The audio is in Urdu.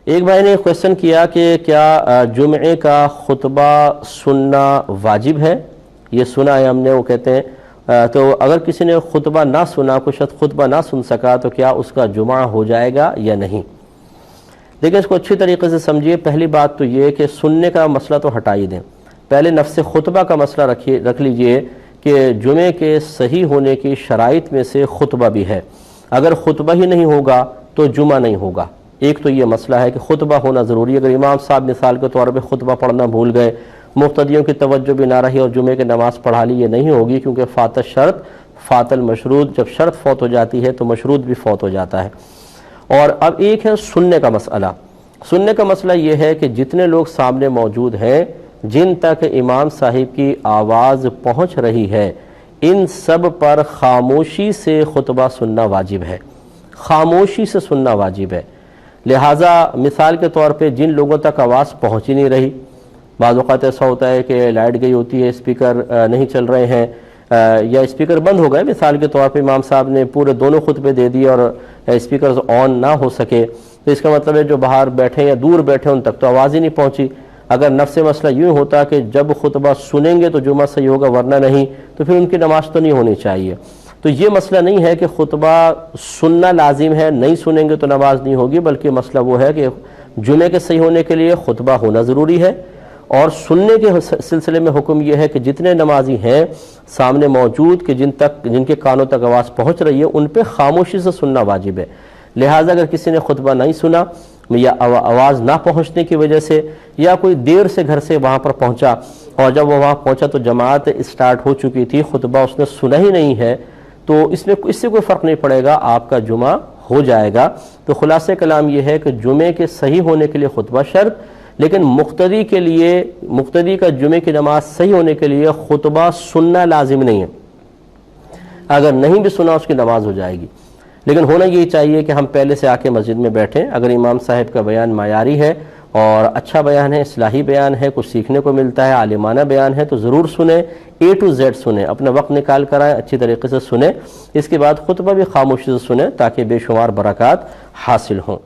ایک بھائی نے کویسچن کیا کہ کیا جمعے کا خطبہ سننا واجب ہے؟ یہ سنا ہے ہم نے، وہ کہتے ہیں تو اگر کسی نے خطبہ نہ سنا، کوئی شخص خطبہ نہ سن سکا تو کیا اس کا جمعہ ہو جائے گا یا نہیں؟ دیکھیں اس کو اچھی طریقے سے سمجھیے۔ پہلی بات تو یہ کہ سننے کا مسئلہ تو ہٹا ہی دیں، پہلے نفس خطبہ کا مسئلہ رکھ لیجئے کہ جمعے کے صحیح ہونے کی شرائط میں سے خطبہ بھی ہے۔ اگر خطبہ ہی نہیں ہوگا تو جمعہ نہیں ہوگا۔ ایک تو یہ مسئلہ ہے کہ خطبہ ہونا ضروری ہے۔ اگر امام صاحب مثال کے طور پہ خطبہ پڑھنا بھول گئے، مقتدیوں کی توجہ بھی نہ رہی اور جمعے کی نماز پڑھا لی، یہ نہیں ہوگی، کیونکہ فات الشرط فات المشروط، جب شرط فوت ہو جاتی ہے تو مشروط بھی فوت ہو جاتا ہے۔ اور اب ایک ہے سننے کا مسئلہ۔ سننے کا مسئلہ یہ ہے کہ جتنے لوگ سامنے موجود ہیں، جن تک امام صاحب کی آواز پہنچ رہی ہے، ان سب پر خاموشی سے خطبہ سننا واجب ہے، خاموشی سے سننا واجب ہے۔ لہٰذا مثال کے طور پہ جن لوگوں تک آواز پہنچ ہی نہیں رہی، بعض اوقات ایسا ہوتا ہے کہ لائٹ گئی ہوتی ہے، اسپیکر نہیں چل رہے ہیں، یا اسپیکر بند ہو گئے، مثال کے طور پہ امام صاحب نے پورے دونوں خطبے دے دیے اور اسپیکرز آن نہ ہو سکے، تو اس کا مطلب ہے جو باہر بیٹھے یا دور بیٹھے ان تک تو آواز ہی نہیں پہنچی۔ اگر نفس مسئلہ یوں ہوتا کہ جب خطبہ سنیں گے تو جمعہ صحیح ہوگا ورنہ نہیں، تو پھر ان کی نماز تو نہیں ہونی چاہیے۔ تو یہ مسئلہ نہیں ہے کہ خطبہ سننا لازم ہے، نہیں سنیں گے تو نماز نہیں ہوگی، بلکہ مسئلہ وہ ہے کہ جمعے کے صحیح ہونے کے لیے خطبہ ہونا ضروری ہے، اور سننے کے سلسلے میں حکم یہ ہے کہ جتنے نمازی ہیں سامنے موجود کہ جن کے کانوں تک آواز پہنچ رہی ہے، ان پہ خاموشی سے سننا واجب ہے۔ لہٰذا اگر کسی نے خطبہ نہیں سنا یا آواز نہ پہنچنے کی وجہ سے، یا کوئی دیر سے گھر سے وہاں پر پہنچا اور جب وہ وہاں پہنچا تو جماعت اسٹارٹ ہو چکی تھی، خطبہ اس نے سنا ہی نہیں ہے، تو اس سے کوئی فرق نہیں پڑے گا، آپ کا جمعہ ہو جائے گا۔ تو خلاصہ کلام یہ ہے کہ جمعے کے صحیح ہونے کے لیے خطبہ شرط، لیکن مقتدی کا جمعے کی نماز صحیح ہونے کے لیے خطبہ سننا لازم نہیں ہے۔ اگر نہیں بھی سنا اس کی نماز ہو جائے گی، لیکن ہونا یہی چاہیے کہ ہم پہلے سے آ کے مسجد میں بیٹھیں۔ اگر امام صاحب کا بیان معیاری ہے اور اچھا بیان ہے، اصلاحی بیان ہے، کچھ سیکھنے کو ملتا ہے، عالمانہ بیان ہے، تو ضرور سنیں، A to Z سنیں، اپنا وقت نکال کر آئیں، اچھی طریقے سے سنیں۔ اس کے بعد خطبہ بھی خاموشی سے سنیں تاکہ بے شمار برکات حاصل ہوں۔